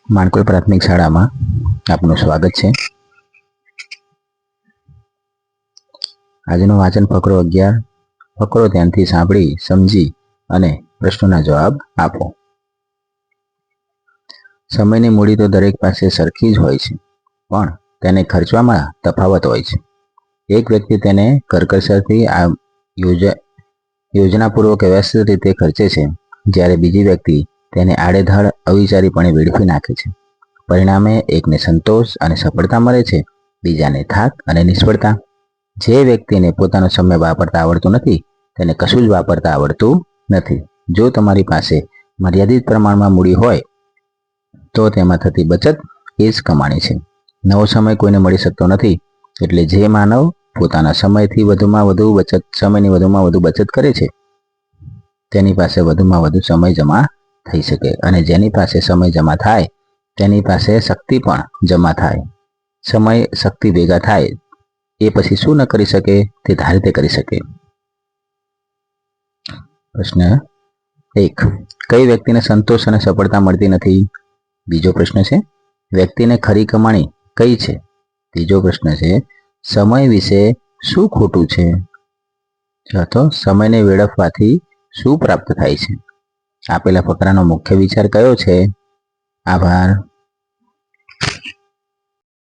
માણકોલ પ્રાથમિક શાળામાં આપનું સ્વાગત છે। આજનો વાચન ફકરો 11। ફકરો ધ્યાનથી સાંભળી સમજી અને પ્રશ્નોના જવાબ આપો। સમયની મૂડી તો દરેક પાસે સરખી જ હોય છે, પણ તેને ખર્ચવામાં તફાવત હોય છે। એક વ્યક્તિ તેને કરકસરથી યોજનાપૂર્વક વ્યવસ્થિત રીતે ખર્ચે છે, જ્યારે બીજી વ્યક્તિ તેને આડેધડ અવિચારીપણે વેડફી નાખે છે। પરિણામે એકને સંતોષ અને સફળતા મળે છે, બીજાને થાક અને નિષ્ફળતા। જે વ્યક્તિને પોતાનો સમય વાપરતા આવડતું નથી, તેને કશું જ વાપરતા આવડતું નથી। જો તમારી પાસે મર્યાદિત પ્રમાણમાં મૂડી હોય તો તેમાં થતી બચત એ જ કમાણી છે। નવો સમય કોઈને મળી શકતો નથી, એટલે જે માનવ પોતાના સમયની વધુમાં વધુ બચત કરે છે, તેની પાસે વધુમાં વધુ સમય જમા થઈ શકે, અને જેની પાસે સમય જમા થાય તેની પાસે શક્તિ પણ જમા થાય। સમય શક્તિ ભેગા થાય એ પછી શું ન કરી શકે તે ધારે તે કરી શકે। પ્રશ્ન 1, કઈ વ્યક્તિને સંતોષ અને સફળતા મળતી નથી? બીજો પ્રશ્ન છે, વ્યક્તિને ખરી કમાણી કઈ છે? ત્રીજો પ્રશ્ન છે, સમય વિશે શું ખોટું છે? ચોથો, સમયને વેડફવાથી શું પ્રાપ્ત થાય છે? આપેલા ફકરાનો મુખ્ય વિચાર કયો છે? આભાર।